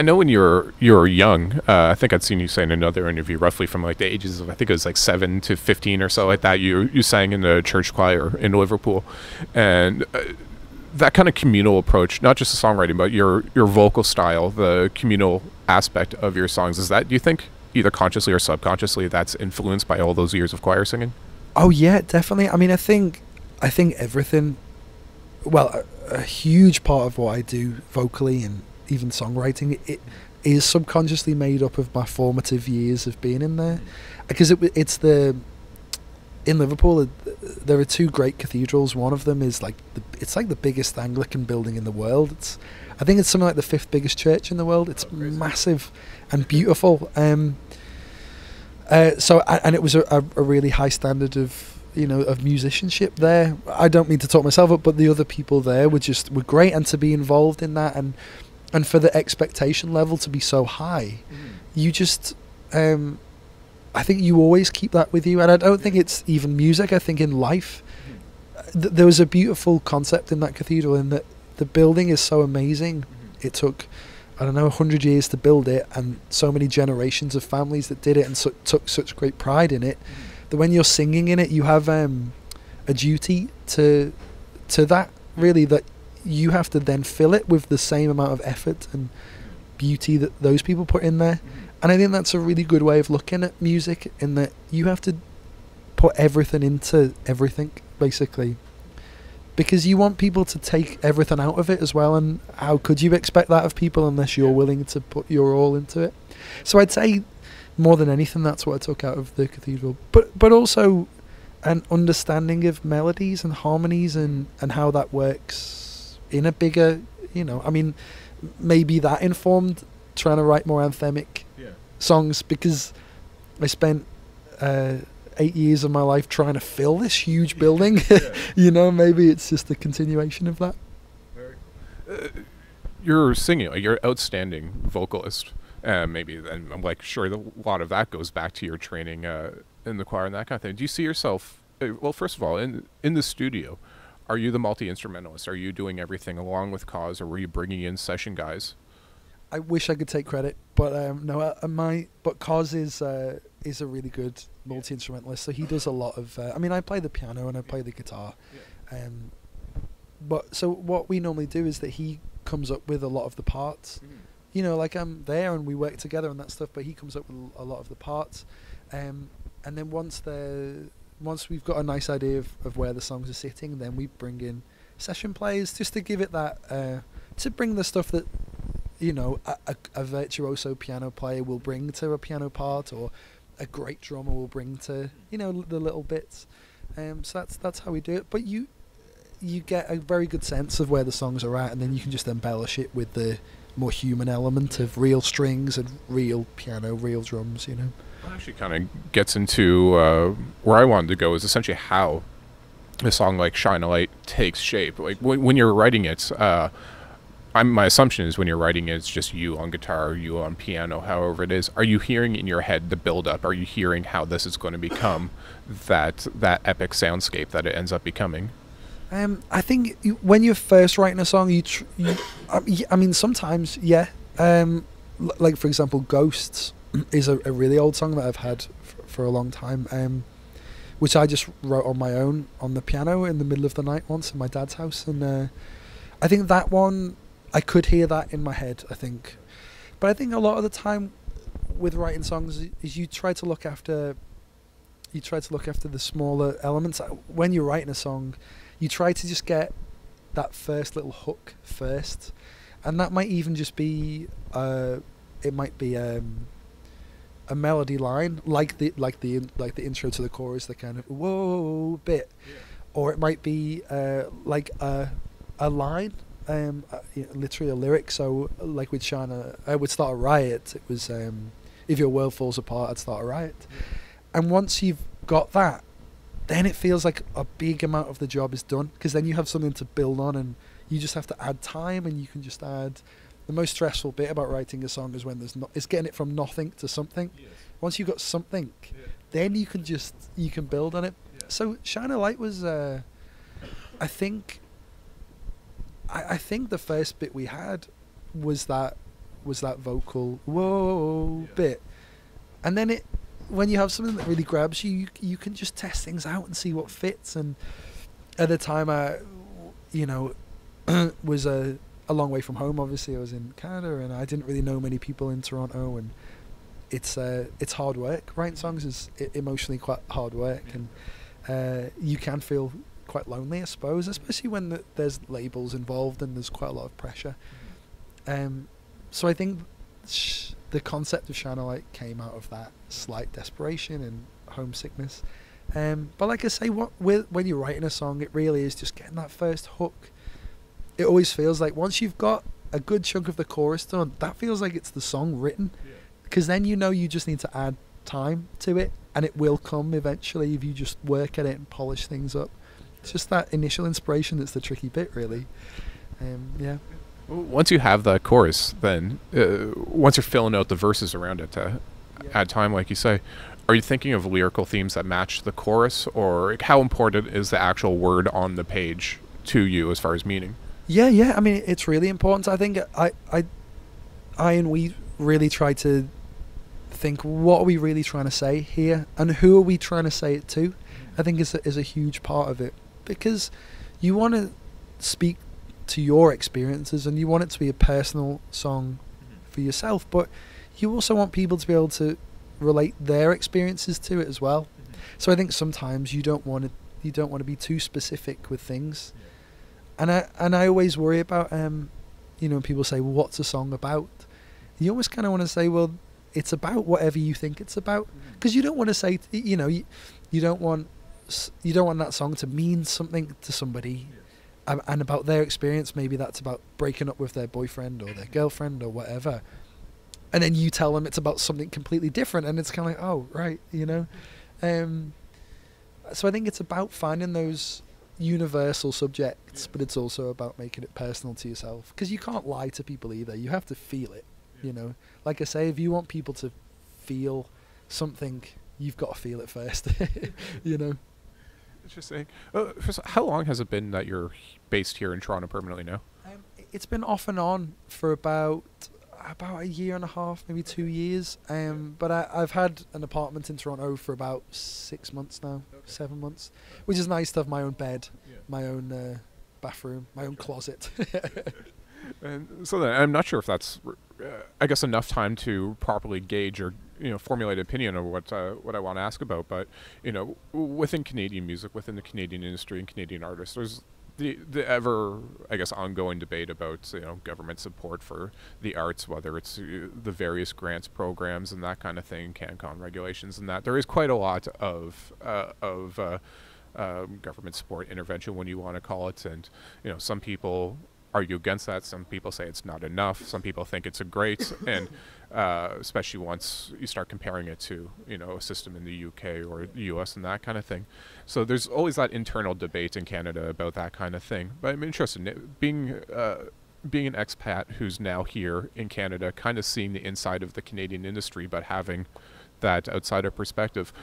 know when you were young, I think I'd seen you say in another interview, roughly from like the ages of, I think it was like 7 to 15 or so like that. You sang in the church choir in Liverpool, and that kind of communal approach, not just the songwriting, but your vocal style, the communal aspect of your songs, is that, do you think, either consciously or subconsciously, that's influenced by all those years of choir singing? Oh yeah, definitely. I mean, I think everything. Well, a huge part of what I do vocally and even songwriting, it is subconsciously made up of my formative years of being in there, because it's the in Liverpool there are two great cathedrals. One of them is like it's like the biggest Anglican building in the world. I think it's something like the fifth biggest church in the world. It's massive and beautiful. So it was a really high standard of of musicianship there. I don't mean to talk myself up, but the other people there were great, and to be involved in that, and for the expectation level to be so high, you just I think you always keep that with you. And I don't think it's even music. I think in life, there was a beautiful concept in that cathedral, in that the building is so amazing. It took, I don't know, 100 years to build it, and so many generations of families that did it and took such great pride in it, that when you're singing in it, you have a duty to that, really, that you have to then fill it with the same amount of effort and beauty that those people put in there. And I think that's a really good way of looking at music, in that you have to put everything into everything, basically, because you want people to take everything out of it as well. And how could you expect that of people unless you're willing to put your all into it? So I'd say, more than anything, that's what I took out of the cathedral. But also an understanding of melodies and harmonies, and how that works in a bigger, I mean, maybe that informed trying to write more anthemic songs, because I spent 8 years of my life trying to fill this huge building. Maybe it's just a continuation of that. You're singing, like, you're an outstanding vocalist. Maybe, and I'm like sure a lot of that goes back to your training in the choir and that kind of thing. Do you see yourself, well, first of all, in the studio, are you the multi-instrumentalist? Are you doing everything along with Cause, or were you bringing in session guys? I wish I could take credit, but no, but Cause is a really good multi-instrumentalist, so he does a lot of, I mean, I play the piano and I play the guitar, but so what we normally do is that he comes up with a lot of the parts. Like, I'm there and we work together and that stuff, but he comes up with a lot of the parts, and then once we've got a nice idea of where the songs are sitting, then we bring in session players, just to give it that, to bring the stuff that a virtuoso piano player will bring to a piano part, or a great drummer will bring to the little bits. So that's how we do it. But you get a very good sense of where the songs are at, and then you can just embellish it with the more human element of real strings and real piano, real drums. That actually kind of gets into where I wanted to go, is essentially how a song like Shine a Light takes shape. Like, when you're writing it, my assumption is when you're writing it, it's just you on guitar, or you on piano, however it is. Are you hearing in your head the build-up? Are you hearing how this is going to become that epic soundscape that it ends up becoming? I think when you're first writing a song, I mean, sometimes, yeah. Like, for example, Ghosts is a really old song that I've had for a long time, which I just wrote on my own on the piano in the middle of the night once in my dad's house. And I think that one, I could hear that in my head, I think. But I think a lot of the time with writing songs is you try to look after the smaller elements. When you're writing a song, you try to just get that first little hook first, and that might even just be a melody line, like the intro to the chorus, the kind of whoa bit, or it might be like a line, literally a lyric. So like with Shana, I would start a riot. It was if your world falls apart, I'd start a riot. And once you've got that, then it feels like a big amount of the job is done, because then you have something to build on, and you just have to add time, and you can just add. The most stressful bit about writing a song is when it's getting it from nothing to something. Yes. Once you've got something, then you can build on it. Yeah. So Shine a Light was, I think the first bit we had was that was that vocal whoa bit, and then when you have something that really grabs you, you can just test things out and see what fits. And at the time, I, was a long way from home. Obviously, I was in Canada, and I didn't really know many people in Toronto, and it's hard work. Writing songs is emotionally quite hard work, and you can feel quite lonely, I suppose, especially when there's labels involved and there's quite a lot of pressure. So I think the concept of Shine a Light came out of that slight desperation and homesickness. But like I say, when you're writing a song, it really is just getting that first hook. It always feels like once you've got a good chunk of the chorus done, that feels like it's the song written, because then you just need to add time to it, and it will come eventually if you just work at it and polish things up. It's just that initial inspiration that's the tricky bit, really. Once you have that chorus, then once you're filling out the verses around it to add time, like you say, are you thinking of lyrical themes that match the chorus, or how important is the actual word on the page to you as far as meaning? Yeah. I mean, it's really important. I think I and we really try to think, what are we really trying to say here, and who are we trying to say it to? I think is a huge part of it, because you want to speak to your experiences and you want it to be a personal song for yourself, but you also want people to be able to relate their experiences to it as well. So I think sometimes you don't want to be too specific with things, and I always worry about when people say, well, what's a song about? You always kind of want to say, well, it's about whatever you think it's about, because you don't want to say, you don't want that song to mean something to somebody, and about their experience. Maybe that's about breaking up with their boyfriend or their girlfriend or whatever, and then you tell them it's about something completely different, and it's kind of like, oh, right, so I think it's about finding those universal subjects, but it's also about making it personal to yourself, because you can't lie to people either. You have to feel it. Like I say, if you want people to feel something, you've got to feel it first. Interesting. How long has it been that you're based here in Toronto permanently now? It's been off and on for about a year and a half, maybe 2 years. But I've had an apartment in Toronto for about 6 months now, 7 months, which is nice to have my own bed, my own bathroom, my own closet. And so then, I'm not sure if that's, I guess, enough time to properly gauge or formulate an opinion of what I want to ask about. But within Canadian music, within the Canadian industry and Canadian artists, there's the ever, I guess, ongoing debate about government support for the arts, whether it's the various grants programs and that kind of thing, CanCon regulations, and that there is quite a lot of government support intervention, when you want to call it, and some people argue against that. Some people say it's not enough. Some people think it's a great, and especially once you start comparing it to a system in the UK or the US and that kind of thing. So there's always that internal debate in Canada about that kind of thing. But I'm interested in being an expat who's now here in Canada, kind of seeing the inside of the Canadian industry, but having that outsider perspective.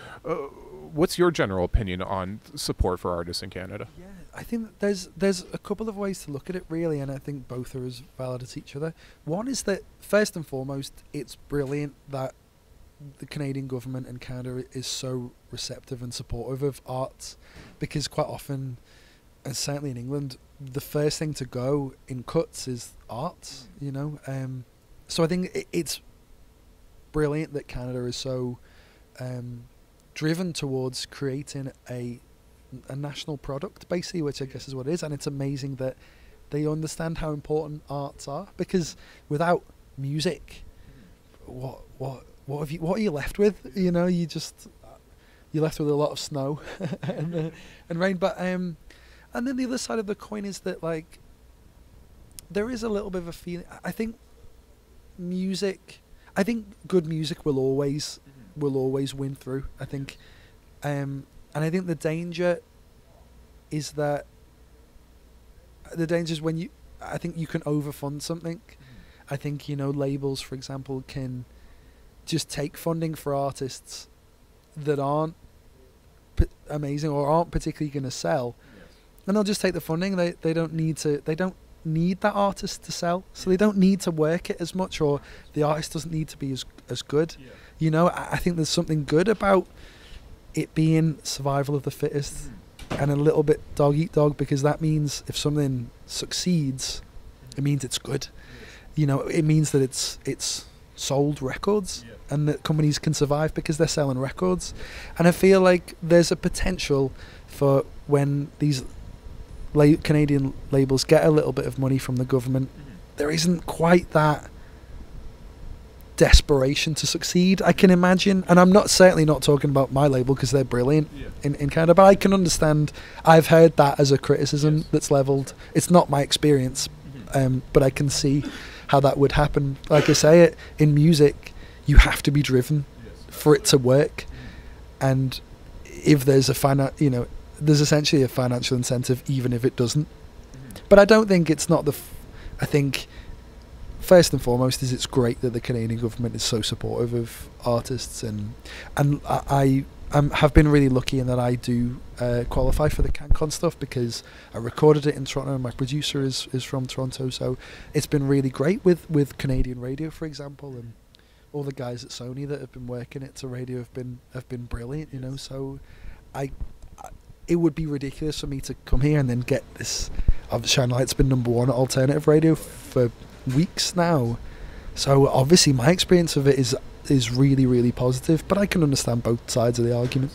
What's your general opinion on support for artists in Canada? Yeah, I think there's a couple of ways to look at it, really, and I think both are as valid as each other. One is that, first and foremost, it's brilliant that the Canadian government and Canada is so receptive and supportive of arts, because quite often, and certainly in England, the first thing to go in cuts is arts, So I think it's brilliant that Canada is so driven towards creating a national product, basically, which I guess is what it is. And it's amazing that they understand how important arts are, because without music, what are you left with? You're left with a lot of snow and rain. But and then the other side of the coin is that, like, there is a little bit of a feeling. I think good music will always win through. I think, and I think the danger is when I think you can overfund something. I think labels, for example, can just take funding for artists that aren't amazing or aren't particularly going to sell, and they'll just take the funding. They don't need to. They don't need that artist to sell, so they don't need to work it as much, or the artist doesn't need to be as good. You know, I think there's something good about it being survival of the fittest and a little bit dog eat dog, because that means if something succeeds, it means it's good. You know, it means that it's sold records and that companies can survive because they're selling records. And I feel like there's a potential for when these Canadian labels get a little bit of money from the government, there isn't quite that desperation to succeed, I can imagine. And I'm certainly not talking about my label, because they're brilliant in Canada, but I can understand, I've heard that as a criticism that's levelled. It's not my experience, but I can see how that would happen. Like I say, in music, you have to be driven for it to work, and if there's there's essentially a financial incentive even if it doesn't. But I don't think it's not I think first and foremost is it's great that the Canadian government is so supportive of artists, and I have been really lucky in that I do qualify for the CanCon stuff, because I recorded it in Toronto and my producer is from Toronto, so it's been really great with Canadian radio, for example, and all the guys at Sony that have been working it to radio have been brilliant, you know. So it would be ridiculous for me to come here and then get this. Shine Light's been #1 alternative radio for weeks now, so obviously my experience of it is really, really positive, but I can understand both sides of the argument.